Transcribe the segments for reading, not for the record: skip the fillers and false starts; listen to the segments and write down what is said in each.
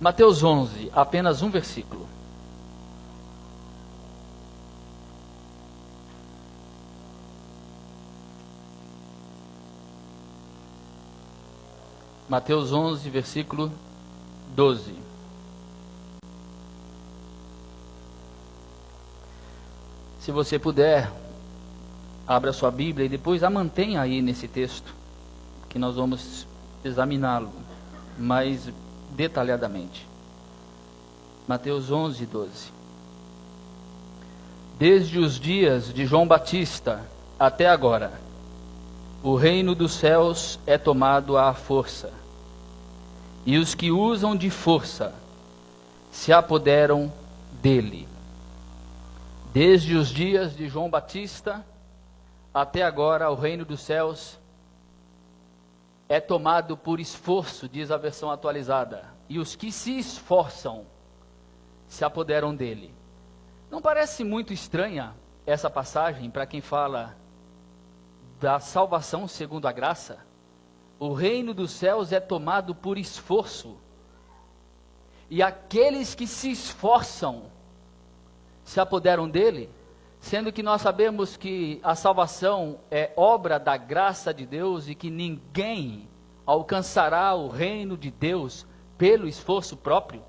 Mateus 11, apenas um versículo. Mateus 11, versículo 12. Se você puder, abra sua Bíblia e depois a mantenha aí nesse texto, que nós vamos examiná-lo mais detalhadamente. Mateus 11, 12. Desde os dias de João Batista até agora, o reino dos céus é tomado à força, e os que usam de força se apoderam dele. Desde os dias de João Batista até agora, o reino dos céus é tomado por esforço, diz a versão atualizada, e os que se esforçam se apoderam dele. Não parece muito estranha essa passagem para quem fala da salvação segundo a graça? O reino dos céus é tomado por esforço, e aqueles que se esforçam se apoderam dele, sendo que nós sabemos que a salvação é obra da graça de Deus e que ninguém alcançará o reino de Deus pelo esforço próprio,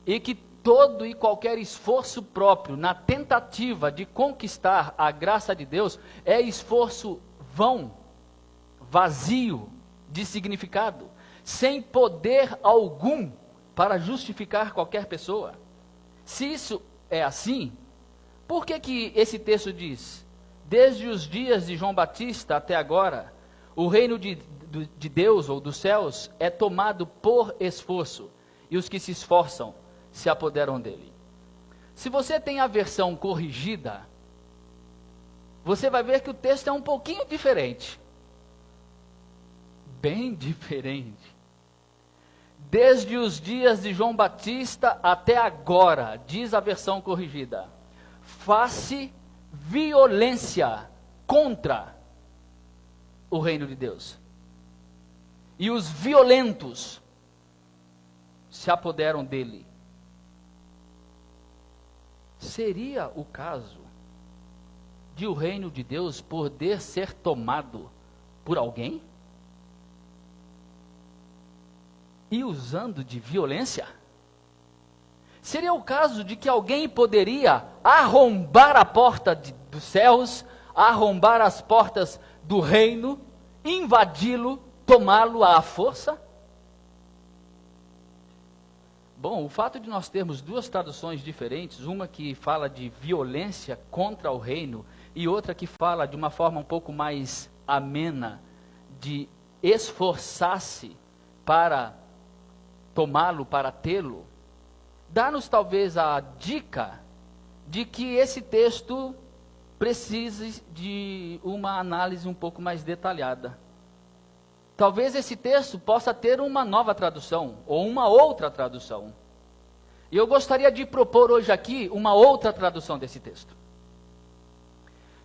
e que todo e qualquer esforço próprio na tentativa de conquistar a graça de Deus é esforço vão, vazio de significado, sem poder algum para justificar qualquer pessoa. Se isso é assim, por que esse texto diz, desde os dias de João Batista até agora, o reino de Deus ou dos céus é tomado por esforço, e os que se esforçam se apoderam dele? Se você tem a versão corrigida, você vai ver que o texto é um pouquinho diferente. Bem diferente. Desde os dias de João Batista até agora, diz a versão corrigida, faz-se violência contra o reino de Deus, e os violentos se apoderam dele. Seria o caso de o reino de Deus poder ser tomado por alguém? E usando de violência? Seria o caso de que alguém poderia arrombar a porta dos céus, arrombar as portas do reino, invadi-lo, tomá-lo à força? Bom, o fato de nós termos duas traduções diferentes, uma que fala de violência contra o reino e outra que fala de uma forma um pouco mais amena, de esforçar-se para tomá-lo, para tê-lo, dá-nos talvez a dica de que esse texto precise de uma análise um pouco mais detalhada. Talvez esse texto possa ter uma nova tradução, ou uma outra tradução. E eu gostaria de propor hoje aqui uma outra tradução desse texto.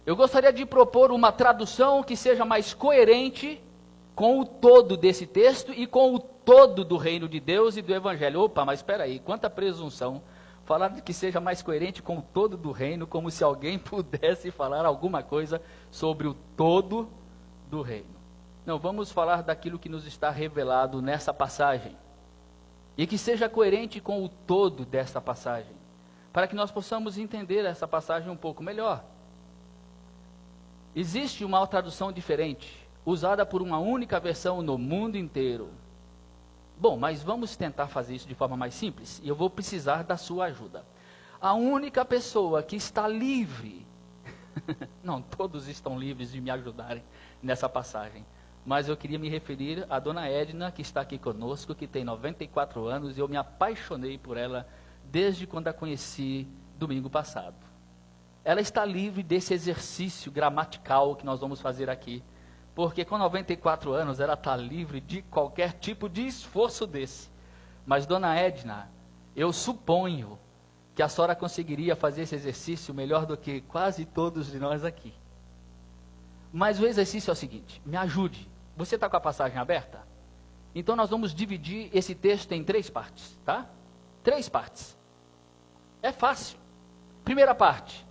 Eu gostaria de propor uma tradução que seja mais coerente com o todo desse texto e com o todo do reino de Deus e do Evangelho. Opa, mas espera aí, quanta presunção. Falar de que seja mais coerente com o todo do reino, como se alguém pudesse falar alguma coisa sobre o todo do reino. Não, vamos falar daquilo que nos está revelado nessa passagem, e que seja coerente com o todo desta passagem, para que nós possamos entender essa passagem um pouco melhor. Existe uma tradução diferente, usada por uma única versão no mundo inteiro. Bom, mas vamos tentar fazer isso de forma mais simples, e eu vou precisar da sua ajuda. A única pessoa que está livre, não, todos estão livres de me ajudarem nessa passagem, mas eu queria me referir à dona Edna, que está aqui conosco, que tem 94 anos, e eu me apaixonei por ela desde quando a conheci domingo passado. Ela está livre desse exercício gramatical que nós vamos fazer aqui, porque com 94 anos ela está livre de qualquer tipo de esforço desse. Mas dona Edna, eu suponho que a senhora conseguiria fazer esse exercício melhor do que quase todos de nós aqui. Mas o exercício é o seguinte, me ajude. Você está com a passagem aberta? Então nós vamos dividir esse texto em 3 partes, tá? 3 partes. É fácil. Primeira parte.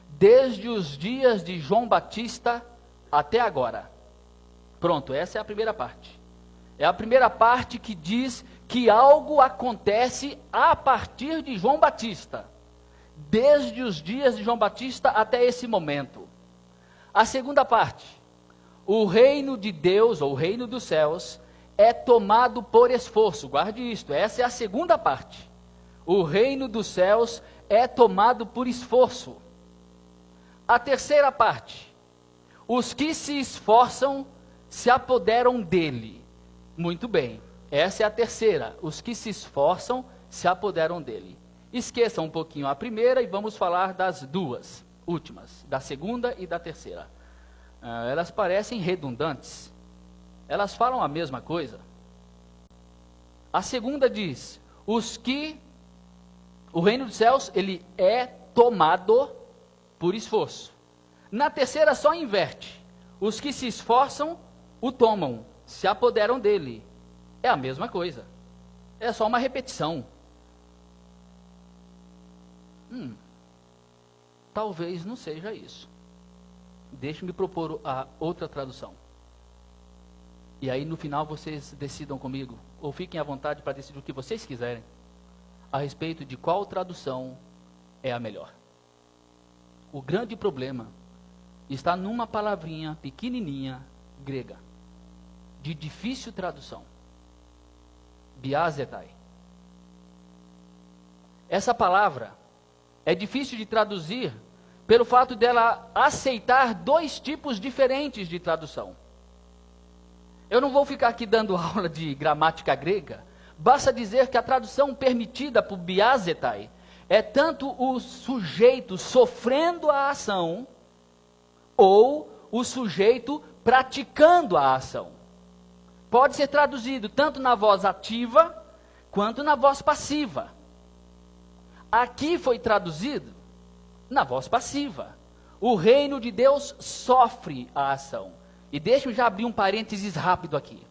Desde os dias de João Batista até agora. Pronto, essa é a primeira parte. É a primeira parte que diz que algo acontece a partir de João Batista. Desde os dias de João Batista até esse momento. A segunda parte. O reino de Deus, ou o reino dos céus, é tomado por esforço. Guarde isto, essa é a segunda parte. O reino dos céus é tomado por esforço. A terceira parte. Os que se esforçam se apoderam dele. Muito bem, essa é a terceira. Os que se esforçam se apoderam dele. Esqueçam um pouquinho a primeira e vamos falar das 2 últimas, da segunda e da terceira. Elas parecem redundantes. Elas falam a mesma coisa. A segunda diz, o reino dos céus, ele é tomado por esforço. Na terceira só inverte. Os que se esforçam, o tomam, se apoderam dele. É a mesma coisa. É só uma repetição. Talvez não seja isso. Deixe-me propor a outra tradução. E aí no final vocês decidam comigo, ou fiquem à vontade para decidir o que vocês quiserem, a respeito de qual tradução é a melhor. O grande problema está numa palavrinha pequenininha grega, de difícil tradução. Biazetai. Essa palavra é difícil de traduzir pelo fato dela aceitar 2 tipos diferentes de tradução. Eu não vou ficar aqui dando aula de gramática grega, basta dizer que a tradução permitida por biazetai é tanto o sujeito sofrendo a ação, ou o sujeito praticando a ação. Pode ser traduzido tanto na voz ativa, quanto na voz passiva. Aqui foi traduzido na voz passiva. O reino de Deus sofre a ação. E deixa eu já abrir um parênteses rápido aqui.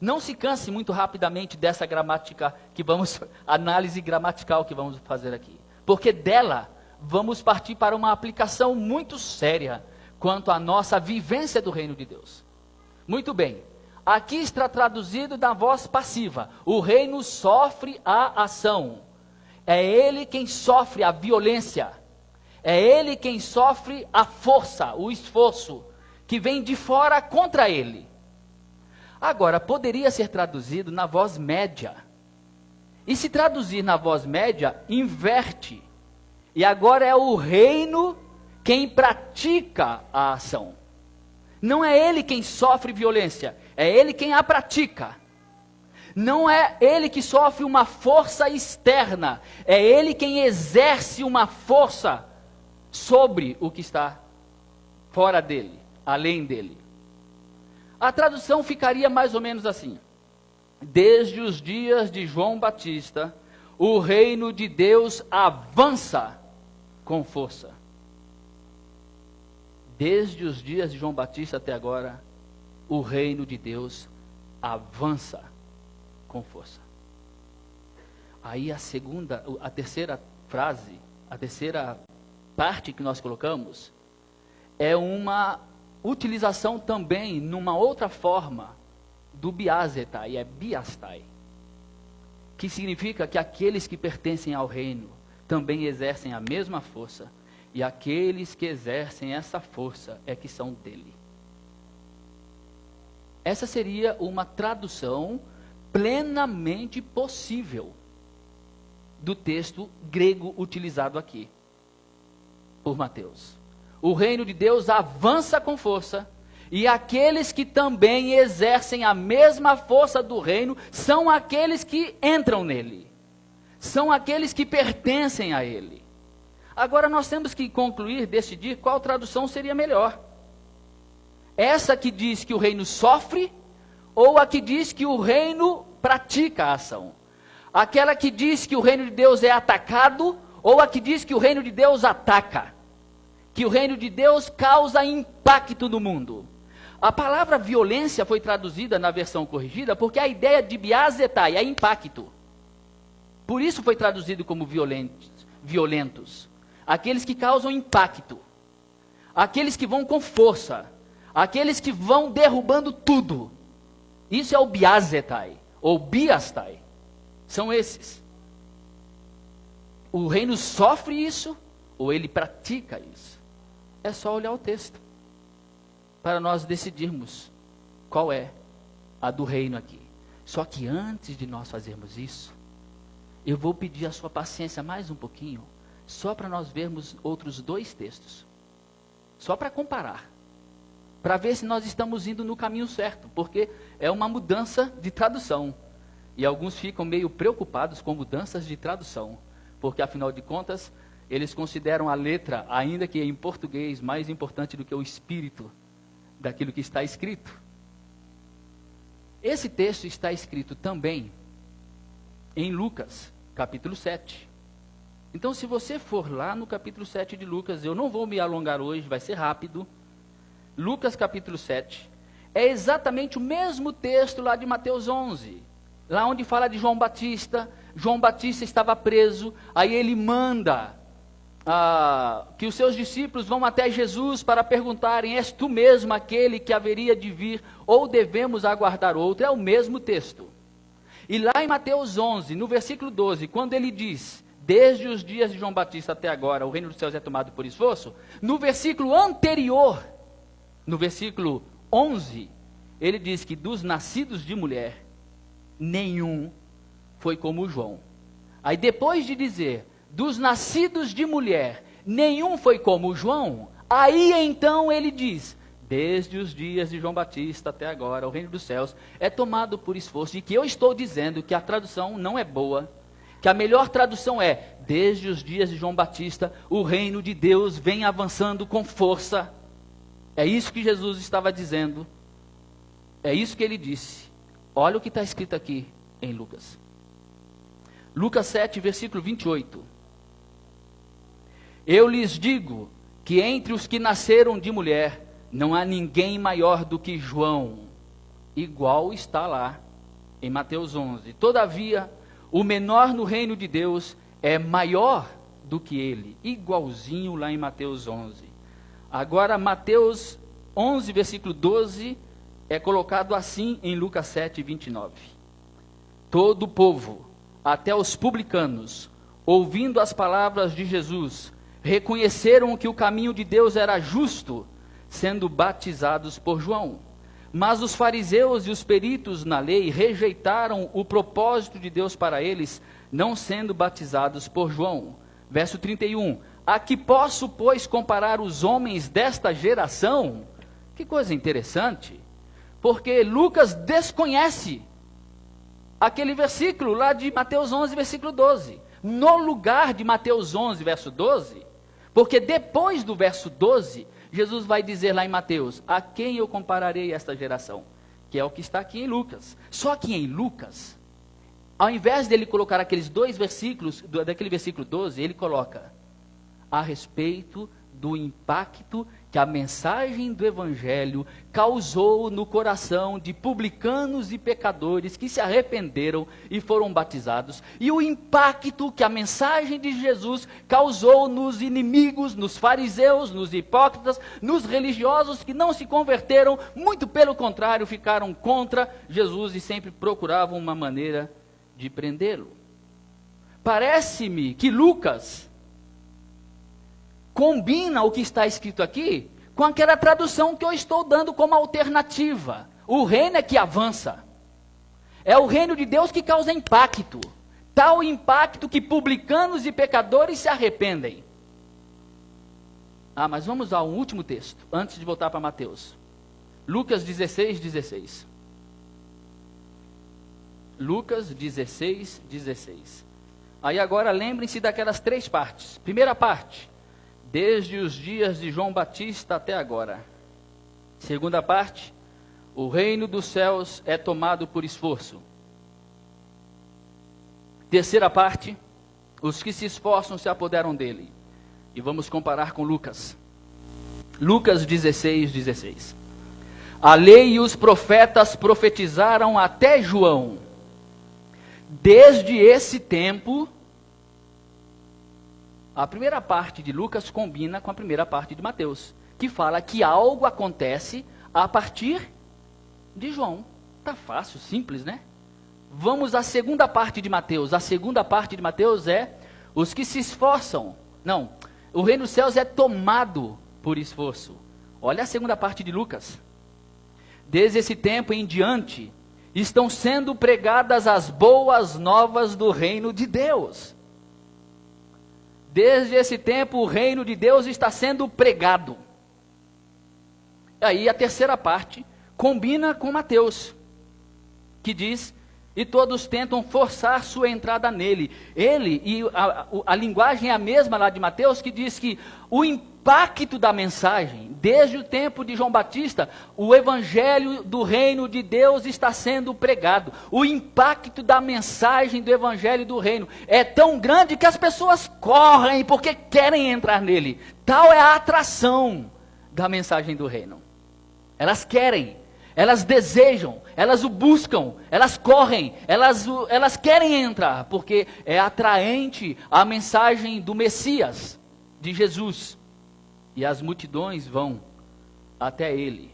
Não se canse muito rapidamente dessa gramática análise gramatical que vamos fazer aqui. Porque dela vamos partir para uma aplicação muito séria quanto à nossa vivência do reino de Deus. Muito bem. Aqui está traduzido na voz passiva. O reino sofre a ação. É ele quem sofre a violência. É ele quem sofre a força, o esforço, que vem de fora contra ele. Agora, poderia ser traduzido na voz média. E se traduzir na voz média, inverte. E agora é o reino quem pratica a ação. Não é ele quem sofre violência, é ele quem a pratica. Não é ele que sofre uma força externa, é ele quem exerce uma força sobre o que está fora dele, além dele. A tradução ficaria mais ou menos assim: desde os dias de João Batista, o reino de Deus avança com força. Desde os dias de João Batista até agora, o reino de Deus avança com força. Aí a terceira frase, a terceira parte que nós colocamos, é uma utilização também, numa outra forma, do biazetai, é biastai, que significa que aqueles que pertencem ao reino também exercem a mesma força, e aqueles que exercem essa força é que são dele. Essa seria uma tradução plenamente possível do texto grego utilizado aqui por Mateus. O reino de Deus avança com força, e aqueles que também exercem a mesma força do reino são aqueles que entram nele, são aqueles que pertencem a ele. Agora nós temos que concluir, decidir qual tradução seria melhor. Essa que diz que o reino sofre, ou a que diz que o reino pratica a ação? Aquela que diz que o reino de Deus é atacado, ou a que diz que o reino de Deus ataca? Que o reino de Deus causa impacto no mundo? A palavra violência foi traduzida na versão corrigida porque a ideia de biazetai é impacto. Por isso foi traduzido como violentos. Aqueles que causam impacto. Aqueles que vão com força. Aqueles que vão derrubando tudo. Isso é o biazetai, ou biastai. São esses. O reino sofre isso, ou ele pratica isso. É só olhar o texto, para nós decidirmos qual é a do reino aqui. Só que antes de nós fazermos isso, eu vou pedir a sua paciência mais um pouquinho, só para nós vermos outros 2 textos. Só para comparar. Para ver se nós estamos indo no caminho certo, porque é uma mudança de tradução. E alguns ficam meio preocupados com mudanças de tradução, porque afinal de contas, eles consideram a letra, ainda que em português, mais importante do que o espírito daquilo que está escrito. Esse texto está escrito também em Lucas, capítulo 7. Então, se você for lá no capítulo 7 de Lucas, eu não vou me alongar hoje, vai ser rápido. Lucas capítulo 7, é exatamente o mesmo texto lá de Mateus 11, lá onde fala de João Batista. João Batista estava preso, aí ele manda que os seus discípulos vão até Jesus para perguntarem: és tu mesmo aquele que haveria de vir, ou devemos aguardar outro? É o mesmo texto. E lá em Mateus 11, no versículo 12, quando ele diz: desde os dias de João Batista até agora, o reino dos céus é tomado por esforço, no versículo anterior, no versículo 11, ele diz que dos nascidos de mulher, nenhum foi como João. Aí depois de dizer, dos nascidos de mulher, nenhum foi como João, aí então ele diz, desde os dias de João Batista até agora, o reino dos céus é tomado por esforço. E que eu estou dizendo que a tradução não é boa, que a melhor tradução é, desde os dias de João Batista, o reino de Deus vem avançando com força. É isso que Jesus estava dizendo, é isso que ele disse. Olha o que está escrito aqui em Lucas. Lucas 7, versículo 28. Eu lhes digo que entre os que nasceram de mulher, não há ninguém maior do que João, igual está lá em Mateus 11. Todavia, o menor no reino de Deus é maior do que ele, igualzinho lá em Mateus 11. Agora, Mateus 11, versículo 12, é colocado assim em Lucas 7, 29. Todo o povo, até os publicanos, ouvindo as palavras de Jesus, reconheceram que o caminho de Deus era justo, sendo batizados por João. Mas os fariseus e os peritos na lei rejeitaram o propósito de Deus para eles, não sendo batizados por João. Verso 31. A que posso, pois, comparar os homens desta geração? Que coisa interessante, porque Lucas desconhece aquele versículo lá de Mateus 11, versículo 12. No lugar de Mateus 11, verso 12, porque depois do verso 12, Jesus vai dizer lá em Mateus, a quem eu compararei esta geração? Que é o que está aqui em Lucas. Só que em Lucas, ao invés dele colocar aqueles 2 versículos, daquele versículo 12, ele coloca a respeito do impacto que a mensagem do Evangelho causou no coração de publicanos e pecadores que se arrependeram e foram batizados, e o impacto que a mensagem de Jesus causou nos inimigos, nos fariseus, nos hipócritas, nos religiosos que não se converteram, muito pelo contrário, ficaram contra Jesus e sempre procuravam uma maneira de prendê-lo. Parece-me que Lucas combina o que está escrito aqui com aquela tradução que eu estou dando como alternativa. O reino é que avança. É o reino de Deus que causa impacto. Tal impacto que publicanos e pecadores se arrependem. Mas vamos ao último texto, antes de voltar para Mateus. Lucas 16, 16. Lucas 16, 16. Aí agora lembrem-se daquelas 3 partes. Primeira parte, desde os dias de João Batista até agora. Segunda parte, o reino dos céus é tomado por esforço. Terceira parte, os que se esforçam se apoderam dele. E vamos comparar com Lucas. Lucas 16, 16. A lei e os profetas profetizaram até João. Desde esse tempo, a primeira parte de Lucas combina com a primeira parte de Mateus, que fala que algo acontece a partir de João. Tá fácil, simples, né? Vamos à segunda parte de Mateus. A segunda parte de Mateus é os que se esforçam. Não, o reino dos céus é tomado por esforço. Olha a segunda parte de Lucas. Desde esse tempo em diante, estão sendo pregadas as boas novas do reino de Deus. Desde esse tempo, o reino de Deus está sendo pregado. Aí a terceira parte combina com Mateus, que diz: e todos tentam forçar sua entrada nele. Ele, e a linguagem é a mesma lá de Mateus, que diz que o impacto da mensagem, desde o tempo de João Batista, o evangelho do reino de Deus está sendo pregado. O impacto da mensagem do evangelho do reino é tão grande que as pessoas correm porque querem entrar nele. Tal é a atração da mensagem do reino. Elas querem, elas desejam, elas o buscam, elas correm, elas querem entrar, porque é atraente a mensagem do Messias, de Jesus. E as multidões vão até ele.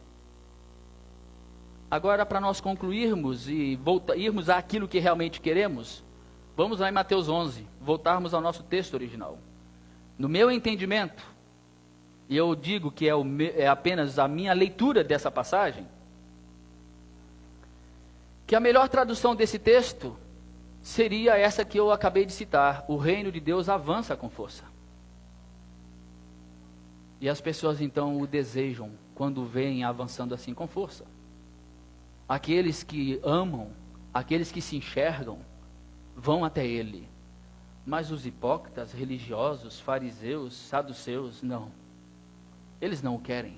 Agora, para nós concluirmos e irmos àquilo que realmente queremos, vamos lá em Mateus 11, voltarmos ao nosso texto original. No meu entendimento, e eu digo que é apenas a minha leitura dessa passagem, que a melhor tradução desse texto seria essa que eu acabei de citar: o reino de Deus avança com força. E as pessoas então o desejam quando veem avançando assim com força. Aqueles que amam, aqueles que se enxergam, vão até ele. Mas os hipócritas, religiosos, fariseus, saduceus, não. Eles não o querem.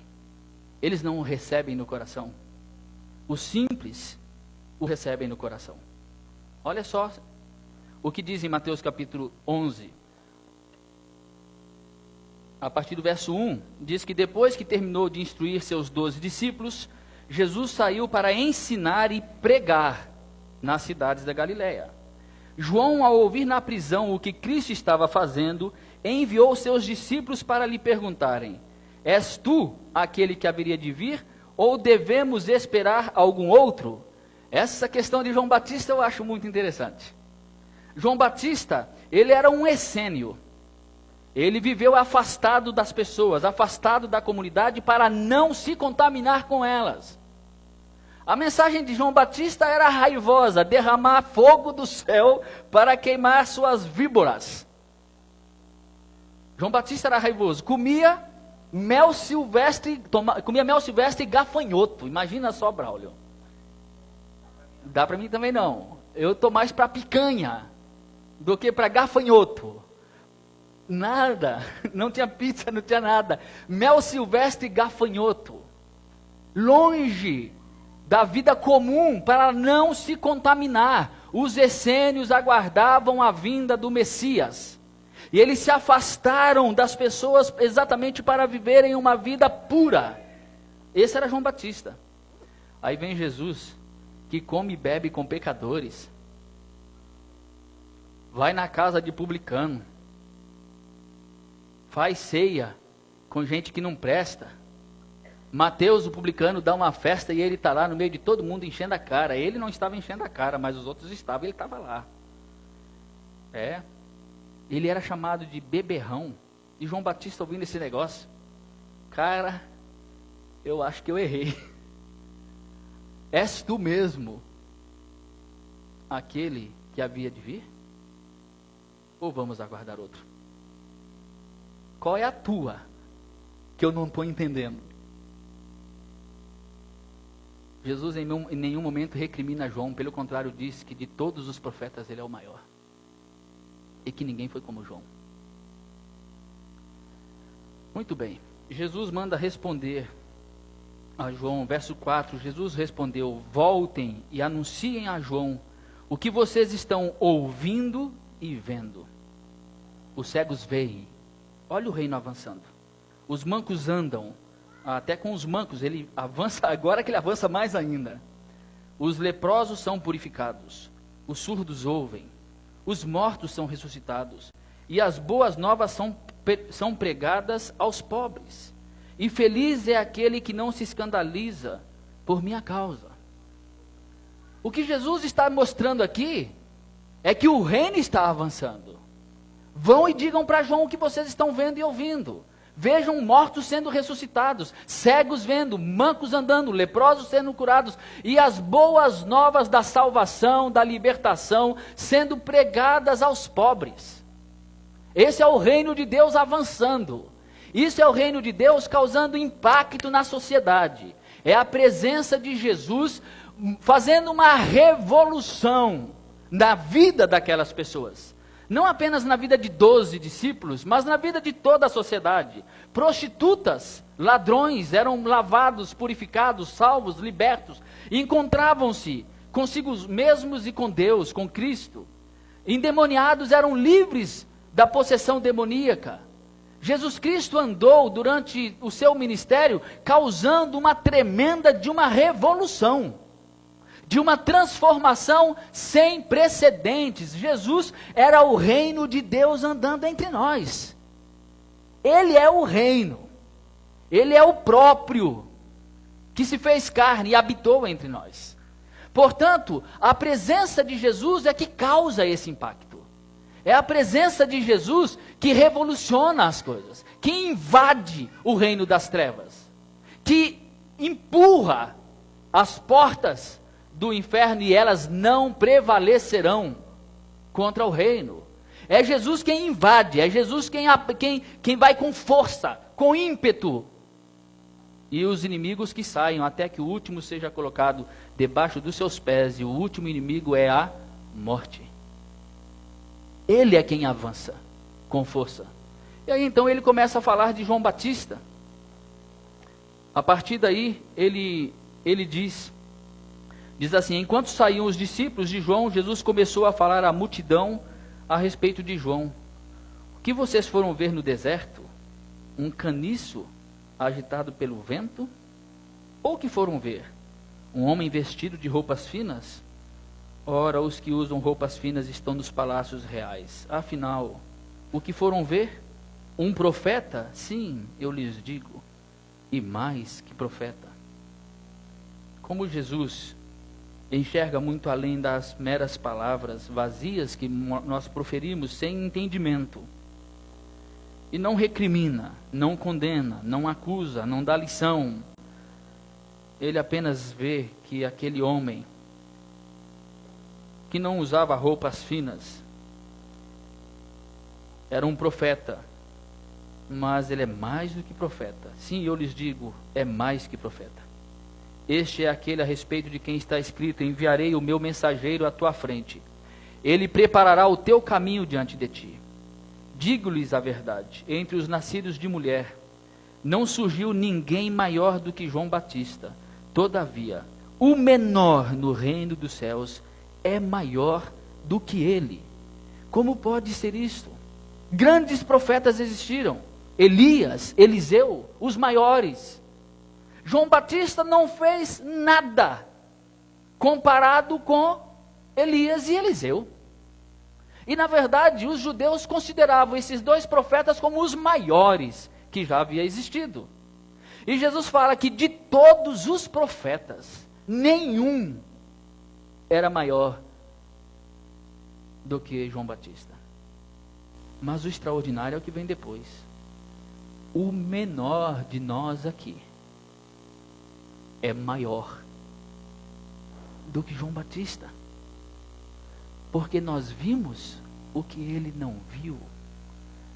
Eles não o recebem no coração. Os simples o recebem no coração. Olha só o que diz em Mateus capítulo 11. A partir do verso 1, diz que depois que terminou de instruir seus 12 discípulos, Jesus saiu para ensinar e pregar nas cidades da Galiléia. João, ao ouvir na prisão o que Cristo estava fazendo, enviou seus discípulos para lhe perguntarem: és tu aquele que haveria de vir, ou devemos esperar algum outro? Essa questão de João Batista eu acho muito interessante. João Batista, ele era um essênio. Ele viveu afastado das pessoas, afastado da comunidade para não se contaminar com elas. A mensagem de João Batista era raivosa: derramar fogo do céu para queimar suas víboras. João Batista era raivoso, comia mel silvestre e gafanhoto. Imagina só, Braulio. Dá para mim também não. Eu estou mais para picanha do que para gafanhoto. Nada, não tinha pizza, não tinha nada. Mel silvestre e gafanhoto. Longe da vida comum para não se contaminar. Os essênios aguardavam a vinda do Messias. E eles se afastaram das pessoas exatamente para viverem uma vida pura. Esse era João Batista. Aí vem Jesus, que come e bebe com pecadores. Vai na casa de publicano. Faz ceia com gente que não presta. Mateus, o publicano, dá uma festa e ele está lá no meio de todo mundo enchendo a cara. Ele não estava enchendo a cara, mas os outros estavam, ele estava lá. Ele era chamado de beberrão. E João Batista ouvindo esse negócio: cara, eu acho que eu errei. És tu mesmo aquele que havia de vir? Ou vamos aguardar outro? Qual é a tua que eu não estou entendendo? Jesus em nenhum momento recrimina João, pelo contrário, diz que de todos os profetas ele é o maior. E que ninguém foi como João. Muito bem, Jesus manda responder a João, verso 4, Jesus respondeu: voltem e anunciem a João o que vocês estão ouvindo e vendo. Os cegos veem, olha o reino avançando. Os mancos andam, até com os mancos, ele avança, agora que ele avança mais ainda. Os leprosos são purificados, os surdos ouvem, os mortos são ressuscitados, e as boas novas são pregadas aos pobres. E feliz é aquele que não se escandaliza por minha causa. O que Jesus está mostrando aqui é que o reino está avançando. Vão e digam para João o que vocês estão vendo e ouvindo. Vejam mortos sendo ressuscitados, cegos vendo, mancos andando, leprosos sendo curados, e as boas novas da salvação, da libertação, sendo pregadas aos pobres. Esse é o reino de Deus avançando. Isso é o reino de Deus causando impacto na sociedade. É a presença de Jesus fazendo uma revolução na vida daquelas pessoas. Não apenas na vida de 12 discípulos, mas na vida de toda a sociedade. Prostitutas, ladrões eram lavados, purificados, salvos, libertos. E encontravam-se consigo mesmos e com Deus, com Cristo. Endemoniados eram livres da possessão demoníaca. Jesus Cristo andou durante o seu ministério causando uma tremenda de uma revolução, de uma transformação sem precedentes. Jesus era o reino de Deus andando entre nós. Ele é o reino. Ele é o próprio que se fez carne e habitou entre nós. Portanto, a presença de Jesus é que causa esse impacto. É a presença de Jesus que revoluciona as coisas, que invade o reino das trevas, que empurra as portas do inferno e elas não prevalecerão contra o reino. É Jesus quem invade, é Jesus quem vai com força, com ímpeto. E os inimigos que saiam até que o último seja colocado debaixo dos seus pés, e o último inimigo é a morte. Ele é quem avança com força. E aí então ele começa a falar de João Batista. A partir daí ele diz assim: enquanto saíam os discípulos de João, Jesus começou a falar à multidão a respeito de João. O que vocês foram ver no deserto? Um caniço agitado pelo vento? Ou o que foram ver? Um homem vestido de roupas finas? Ora, os que usam roupas finas estão nos palácios reais. Afinal, o que foram ver? Um profeta? Sim, eu lhes digo, e mais que profeta. Como Jesus enxerga muito além das meras palavras vazias que nós proferimos sem entendimento, e não recrimina, não condena, não acusa, não dá lição. Ele apenas vê que aquele homem que não usava roupas finas era um profeta, mas ele é mais do que profeta. Sim, eu lhes digo, é mais que profeta. Este é aquele a respeito de quem está escrito: enviarei o meu mensageiro à tua frente, ele preparará o teu caminho diante de ti. Digo-lhes a verdade, entre os nascidos de mulher, não surgiu ninguém maior do que João Batista. Todavia, o menor no reino dos céus é maior do que ele. Como pode ser isto? Grandes profetas existiram: Elias, Eliseu, os maiores. João Batista não fez nada comparado com Elias e Eliseu. E na verdade, os judeus consideravam esses dois profetas como os maiores que já havia existido. E Jesus fala que de todos os profetas, nenhum era maior do que João Batista. Mas o extraordinário é o que vem depois. O menor de nós aqui é maior do que João Batista. Porque nós vimos o que ele não viu.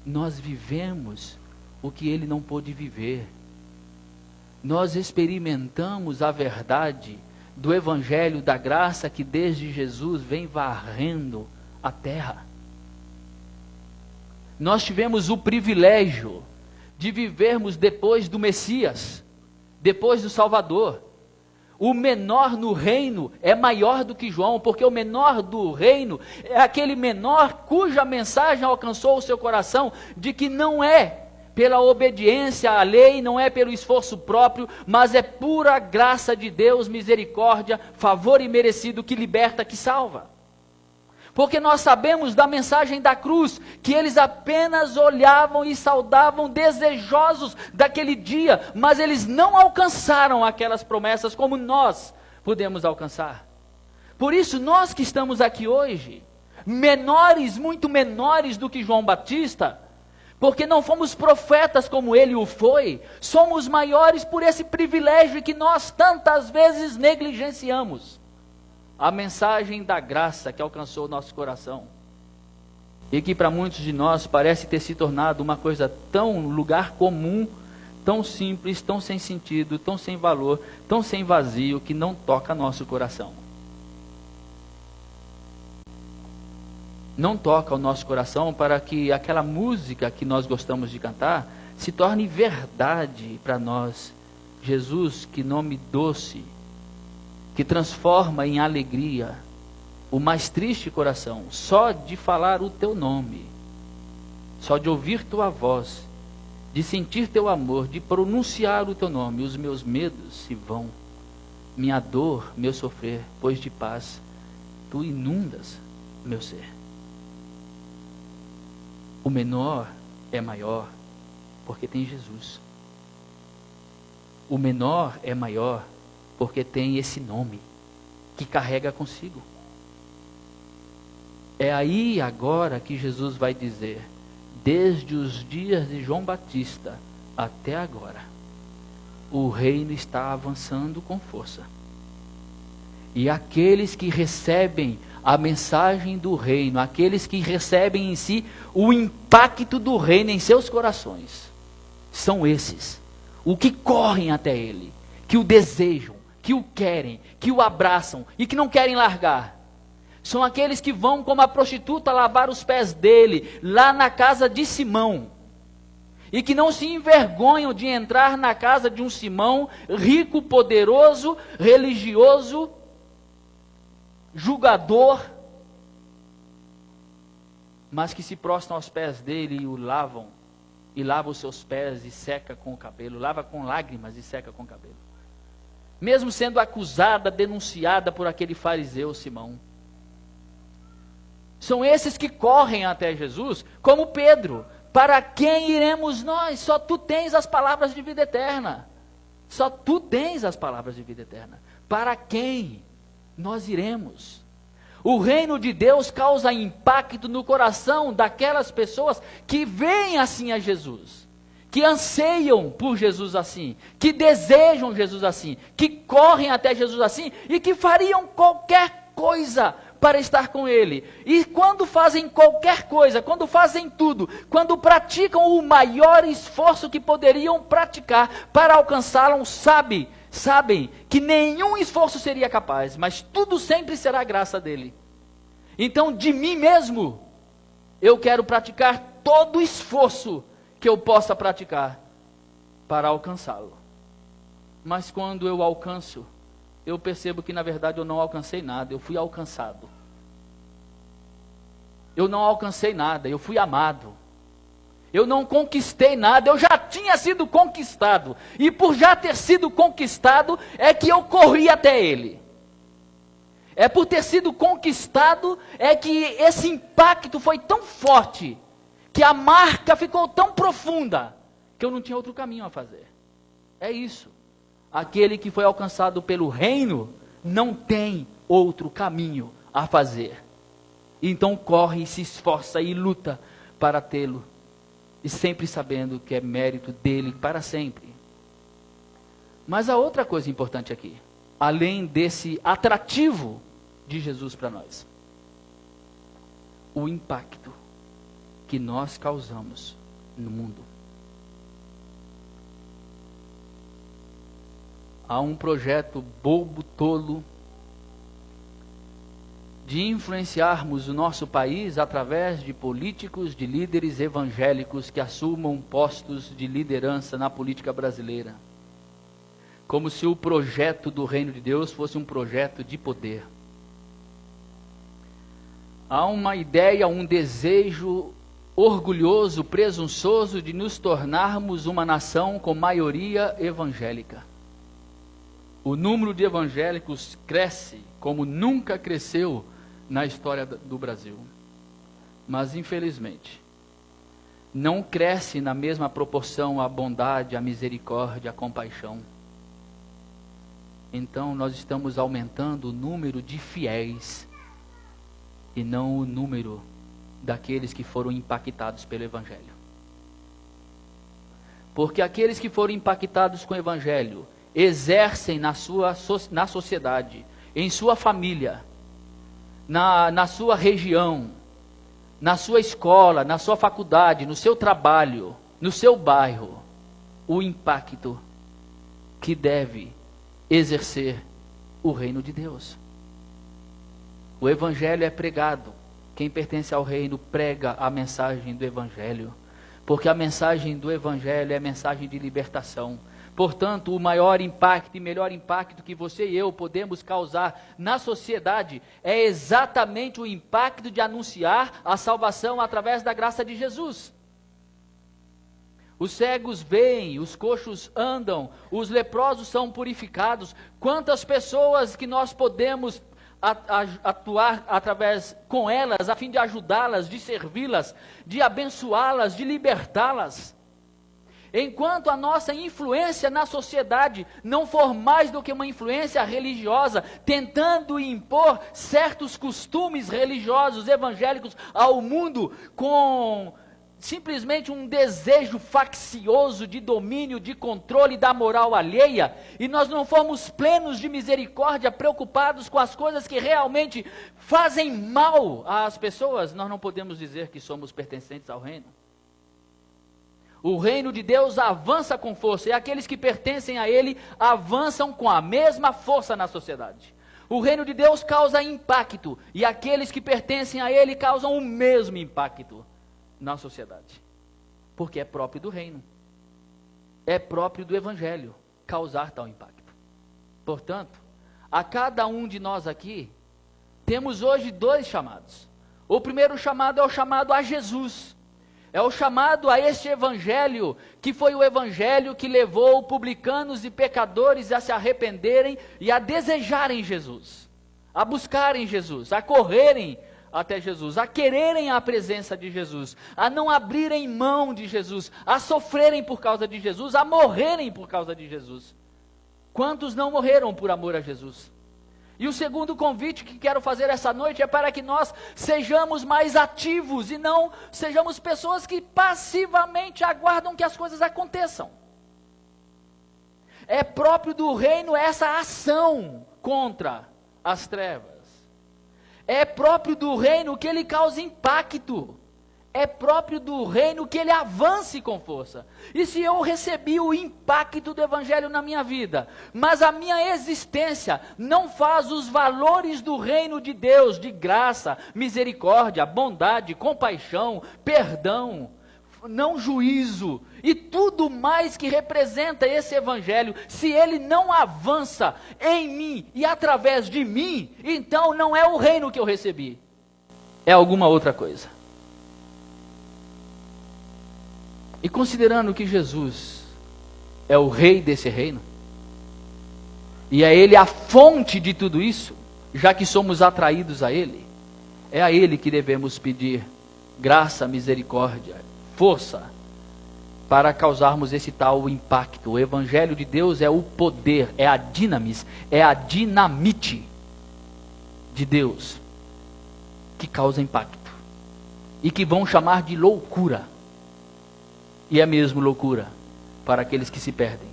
Nós vivemos o que ele não pôde viver. Nós experimentamos a verdade do Evangelho da graça que desde Jesus vem varrendo a terra. Nós tivemos o privilégio de vivermos depois do Messias, depois do Salvador. O menor no reino é maior do que João, porque o menor do reino é aquele menor cuja mensagem alcançou o seu coração de que não é pela obediência à lei, não é pelo esforço próprio, mas é pura graça de Deus, misericórdia, favor imerecido que liberta, que salva. Porque nós sabemos da mensagem da cruz, que eles apenas olhavam e saudavam desejosos daquele dia, mas eles não alcançaram aquelas promessas como nós podemos alcançar. Por isso, nós que estamos aqui hoje, menores, muito menores do que João Batista, porque não fomos profetas como ele o foi, somos maiores por esse privilégio que nós tantas vezes negligenciamos. A mensagem da graça que alcançou o nosso coração, e que para muitos de nós parece ter se tornado uma coisa tão lugar comum, tão simples, tão sem sentido, tão sem valor, tão sem vazio, que não toca nosso coração. Não toca o nosso coração para que aquela música que nós gostamos de cantar se torne verdade para nós. Jesus, que nome doce, que transforma em alegria o mais triste coração, só de falar o teu nome, só de ouvir tua voz, de sentir teu amor, de pronunciar o teu nome, os meus medos se vão, minha dor, meu sofrer, pois de paz tu inundas meu ser. O menor é maior porque tem Jesus. O menor é maior porque tem esse nome que carrega consigo. É aí agora que Jesus vai dizer, desde os dias de João Batista até agora, o reino está avançando com força. E aqueles que recebem a mensagem do reino, aqueles que recebem em si o impacto do reino em seus corações, são esses, o que correm até ele, que o desejam, que o querem, que o abraçam e que não querem largar. São aqueles que vão como a prostituta lavar os pés dele, lá na casa de Simão, e que não se envergonham de entrar na casa de um Simão, rico, poderoso, religioso, julgador, mas que se prostram aos pés dele e o lavam, e lava os seus pés e seca com o cabelo, lava com lágrimas e seca com o cabelo. Mesmo sendo acusada, denunciada por aquele fariseu Simão. São esses que correm até Jesus, como Pedro. Para quem iremos nós? Só tu tens as palavras de vida eterna. Só tu tens as palavras de vida eterna. Para quem nós iremos? O reino de Deus causa impacto no coração daquelas pessoas que veem assim a Jesus, que anseiam por Jesus assim, que desejam Jesus assim, que correm até Jesus assim e que fariam qualquer coisa para estar com Ele. E quando fazem qualquer coisa, quando fazem tudo, quando praticam o maior esforço que poderiam praticar para alcançá-lo, sabem que nenhum esforço seria capaz, mas tudo sempre será graça dele. Então, de mim mesmo, eu quero praticar todo o esforço que eu possa praticar para alcançá-lo. Mas quando eu alcanço, eu percebo que na verdade eu não alcancei nada, eu fui alcançado. Eu não alcancei nada, eu fui amado. Eu não conquistei nada, eu já tinha sido conquistado. E por já ter sido conquistado, é que eu corri até Ele. É por ter sido conquistado, é que esse impacto foi tão forte, que a marca ficou tão profunda, que eu não tinha outro caminho a fazer. É isso. Aquele que foi alcançado pelo reino, não tem outro caminho a fazer. Então corre, se esforça e luta para tê-lo. E sempre sabendo que é mérito dele para sempre. Mas há outra coisa importante aqui. Além desse atrativo de Jesus para nós. O impacto que nós causamos no mundo. Há um projeto bobo, tolo, de influenciarmos o nosso país através de políticos, de líderes evangélicos que assumam postos de liderança na política brasileira. Como se o projeto do reino de Deus fosse um projeto de poder. Há uma ideia, um desejo orgulhoso, presunçoso de nos tornarmos uma nação com maioria evangélica. O número de evangélicos cresce como nunca cresceu na história do Brasil. Mas, infelizmente, não cresce na mesma proporção a bondade, a misericórdia, a compaixão. Então, nós estamos aumentando o número de fiéis e não o número daqueles que foram impactados pelo Evangelho. Porque aqueles que foram impactados com o Evangelho exercem na sociedade, em sua família, na sua região, na sua escola, na sua faculdade, no seu trabalho, no seu bairro, o impacto que deve exercer o reino de Deus. O Evangelho é pregado. Quem pertence ao reino prega a mensagem do Evangelho, porque a mensagem do Evangelho é a mensagem de libertação. Portanto, o maior impacto e melhor impacto que você e eu podemos causar na sociedade é exatamente o impacto de anunciar a salvação através da graça de Jesus. Os cegos veem, os coxos andam, os leprosos são purificados. Quantas pessoas que nós podemos atuar através com elas, a fim de ajudá-las, de servi-las, de abençoá-las, de libertá-las. Enquanto a nossa influência na sociedade não for mais do que uma influência religiosa, tentando impor certos costumes religiosos evangélicos ao mundo, com simplesmente um desejo faccioso de domínio, de controle da moral alheia, e nós não formos plenos de misericórdia, preocupados com as coisas que realmente fazem mal às pessoas, nós não podemos dizer que somos pertencentes ao reino. O reino de Deus avança com força, e aqueles que pertencem a ele avançam com a mesma força na sociedade. O reino de Deus causa impacto, e aqueles que pertencem a ele causam o mesmo impacto na sociedade, porque é próprio do reino, é próprio do Evangelho causar tal impacto. Portanto, a cada um de nós aqui, temos hoje dois chamados. O primeiro chamado é o chamado a Jesus, é o chamado a este Evangelho, que foi o Evangelho que levou publicanos e pecadores a se arrependerem e a desejarem Jesus, a buscarem Jesus, a correrem até Jesus, a quererem a presença de Jesus, a não abrirem mão de Jesus, a sofrerem por causa de Jesus, a morrerem por causa de Jesus. Quantos não morreram por amor a Jesus? E o segundo convite que quero fazer essa noite é para que nós sejamos mais ativos e não sejamos pessoas que passivamente aguardam que as coisas aconteçam. É próprio do reino essa ação contra as trevas. É próprio do reino que ele cause impacto. É próprio do reino que ele avance com força. E se eu recebi o impacto do Evangelho na minha vida, mas a minha existência não faz os valores do reino de Deus, de graça, misericórdia, bondade, compaixão, perdão, não juízo, e tudo mais que representa esse Evangelho, se ele não avança em mim e através de mim, então não é o reino que eu recebi, é alguma outra coisa. E considerando que Jesus é o rei desse reino, e é ele a fonte de tudo isso, já que somos atraídos a ele, é a ele que devemos pedir graça, misericórdia, força, para causarmos esse tal impacto. O Evangelho de Deus é o poder, é a dinamis, é a dinamite de Deus, que causa impacto, e que vão chamar de loucura, e é mesmo loucura, para aqueles que se perdem,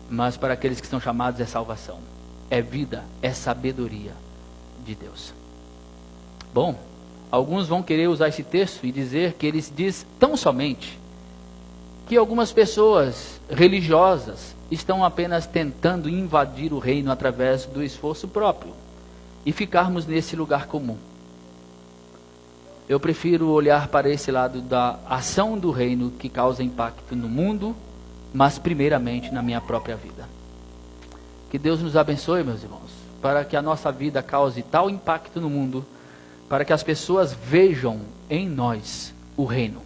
mas para aqueles que são chamados é salvação, é vida, é sabedoria de Deus. Bom, alguns vão querer usar esse texto e dizer que ele diz tão somente que algumas pessoas religiosas estão apenas tentando invadir o reino através do esforço próprio e ficarmos nesse lugar comum. Eu prefiro olhar para esse lado da ação do reino que causa impacto no mundo, mas primeiramente na minha própria vida. Que Deus nos abençoe, meus irmãos, para que a nossa vida cause tal impacto no mundo, para que as pessoas vejam em nós o reino.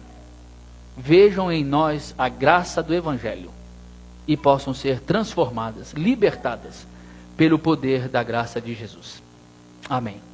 Vejam em nós a graça do Evangelho e possam ser transformadas, libertadas pelo poder da graça de Jesus. Amém.